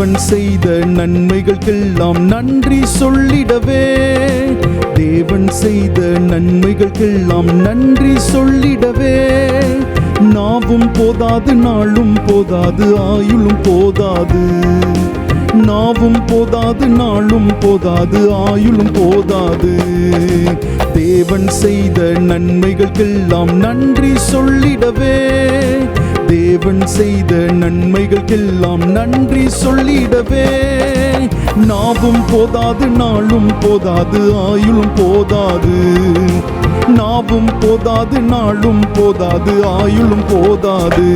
தேவன் செய்த நன்மைகளுக்கெல்லாம் நன்றி சொல்லிடவே, தேவன் செய்த நன்மைகளுக்கெல்லாம் நன்றி சொல்லிடவே, நாவும் போதாது, நாளும் போதாது, ஆயுளும் போதாது. நாவும் போதாது, நாளும் போதாது, ஆயுளும் போதாது. தேவன் செய்த நன்மைகளுக்கெல்லாம் நன்றி சொல்லிடவே, தேவன் செய்த நன்மைகளுக்கெல்லாம் நன்றி சொல்லிடவே, நாவும் போதாது, நாளும் போதாது, ஆயுளும் போதாது. நாவும் போதாது, நாளும் போதாது, ஆயுளும் போதாது.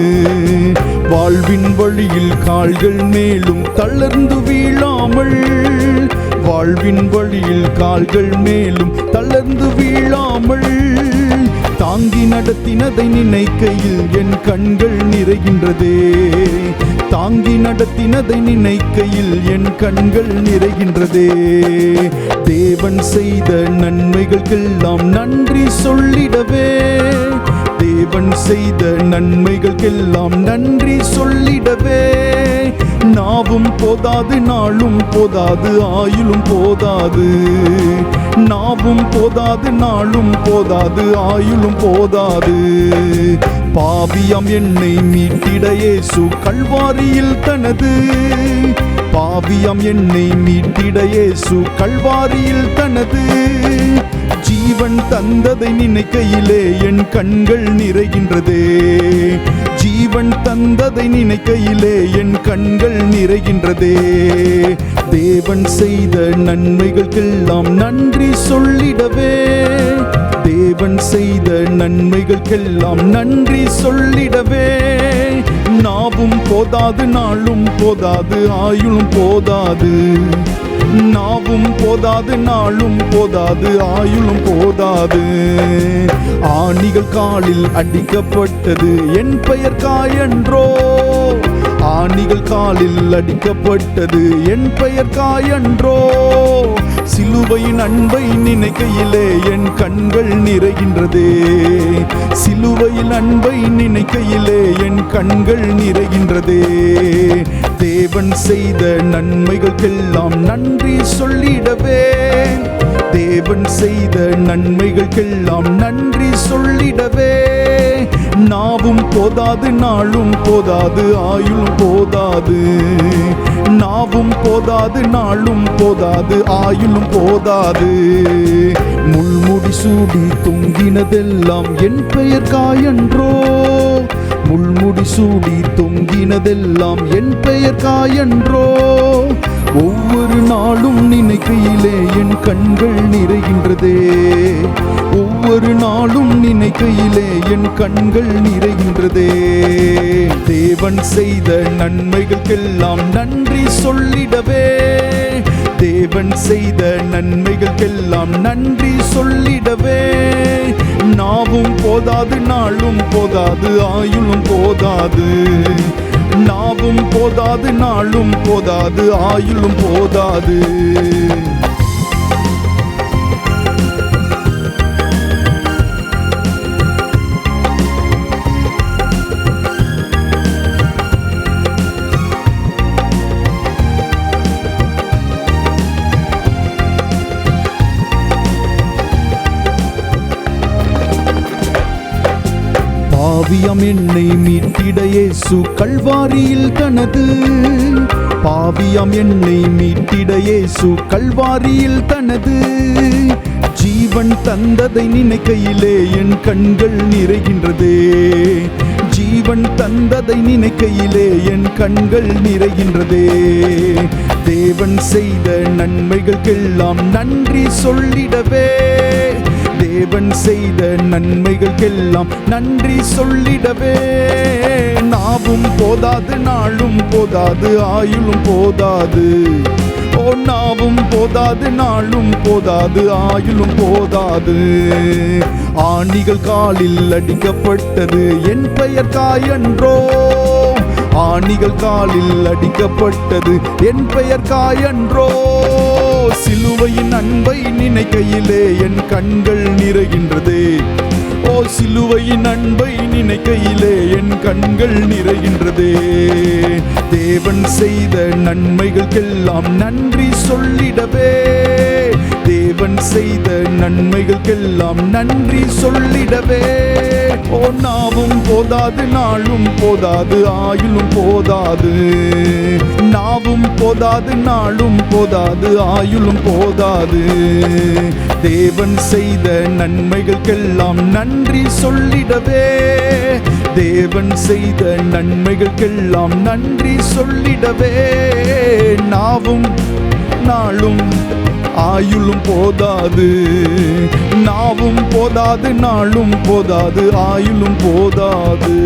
வாழ்வின் வழியில் கால்கள் மேலும் தளர்ந்து வீழாமல், வாழ்வின் வழியில் கால்கள் மேலும் தளர்ந்து வீழாமல், தாங்கி நடத்தினதை நினைக்கையில் என் கண்கள் நிறைகின்றதே, தாங்கி நடத்தினதை நினைக்கையில் என் கண்கள் நிறைகின்றதே. தேவன் செய்த நன்மைகளுக்கெல்லாம் நன்றி சொல்லிடவே, தேவன் செய்த நன்மைகளுக்கெல்லாம் நன்றி சொல்லிடவே, நாவும் போதாது, நாளும் போதாது, ஆயுளும் போதாது. நாவும் போதாது, நாளும் போதாது, ஆயுளும் போதாது. பாவியாம் என்னை மீட்டிட இயேசு கல்வாரியில் தனது, பாவியாம் என்னை மீட்டிட இயேசு கல்வாரியில் தனது ஜீவன் தந்ததை நினைக்கையிலே என் கண்கள் நிறைகின்றதே, ஜீவன் தந்ததை நினைக்கையிலே என் கண்கள் நிறைகின்றதே. தேவன் செய்த நன்மைகளுக்கெல்லாம் நன்றி சொல்லிடவே, தேவன் செய்த நன்மைகளுக்கெல்லாம் நன்றி சொல்லிடவே, நாவும் போதாது, நாளும் போதாது, ஆயுளும் போதாது. நாவும் போதாது, நாளும் போதாது, ஆயுளும் போதாது. ஆணிகள் காலில் அடிக்கப்பட்டது என் பெயர் காயன்றோ, ஆணிகள் காலில் அடிக்கப்பட்டது என் பெயர் காயன்றோ. சிலுவையின் அன்பை நினைக்கையிலே என் கண்கள் நிறைகின்றதே, சிலுவையின் அன்பை நினைக்கையிலே என் கண்கள் நிறைகின்றதே. தேவன் செய்த நன்மைகளுக்கெல்லாம் நன்றி சொல்லிடவே, தேவன் செய்த நன்மைகளுக்கெல்லாம் நன்றி சொல்லிடவே, நாவும் போதாது, நாளும் போதாது, ஆயுளும் போதாது. நாவும் போதாது, நாளும் போதாது, ஆயுளும் போதாது. முள்முடி சூடி தொங்கினதெல்லாம் என் பெயர் காயன்றோ, முள்முடி சூடி தொங்கினதெல்லாம் என் பெயர் காயன்றோ. ஒவ்வொரு நாளும் நினைக்கையிலே என் கண்கள் நிறைகின்றதே, ஒவ்வொரு நாளும் நினைக்கையிலே என் கண்கள் நிறைகின்றதே. தேவன் செய்த நன்மைகளுக்கெல்லாம் நன்றி சொல்லிடவே, தேவன் செய்த நன்மைகளுக்கெல்லாம் நன்றி சொல்லிடவே, நாவும் போதாது, நாளும் போதாது, ஆயுளும் போதாது. நாவும் போதாது, நாளும் போதாது, ஆயுளும் போதாது. பாவியாம் என்னை மீட்டிட இயேசு கல்வாரியில் தனது, பாவியாம் என்னை மீட்டிட இயேசு கல்வாரியில் தனது ஜீவன் தந்ததை நினைக்கையிலே என் கண்கள் நிறைகின்றதே, ஜீவன் தந்ததை நினைக்கையிலே என் கண்கள் நிறைகின்றதே. தேவன் செய்த நன்மைகளுக்கெல்லாம் நன்றி சொல்லிடவே, தேவன் செய்த நன்மைகளுக்கெல்லாம் நன்றி சொல்லிடவே, நாவும் போதாது, நாளும் போதாது, ஆயுளும் போதாது. ஓ நாவும் போதாது, நாளும் போதாது, ஆயுளும் போதாது. ஆணிகள் காலில் அடிக்கப்பட்டது என் பெயர் காயன்றோ, ஆணிகள் காலில் அடிக்கப்பட்டது என் பெயர் காயன்றோ. சிலுவையின் அன்பை நினைக்கையிலே என் கண்கள் நிறைகின்றதே, ஓ சிலுவையின் அன்பை நினைக்கையிலே என் கண்கள் நிறைகின்றதே. தேவன் செய்த நன்மைகளுக்கெல்லாம் நன்றி சொல்லிடவே, தேவன் செய்த நன்மைகளுக்கெல்லாம் நன்றி சொல்லிடவே. ஓ நாவும் போதாது, நாளும் போதாது, ஆயுளும் போதாது. நாவும் போதாது, நாளும் போதாது, ஆயுளும் போதாது. தேவன் செய்த நன்மைகளுக்கெல்லாம் நன்றி சொல்லிடவே, தேவன் செய்த நன்மைகளுக்கெல்லாம் நன்றி சொல்லிடவே. நாவும் நாளும் ஆயுளும் போதாது, நாவும் போதாது, நாளும் போதாது, ஆயுளும் போதாது.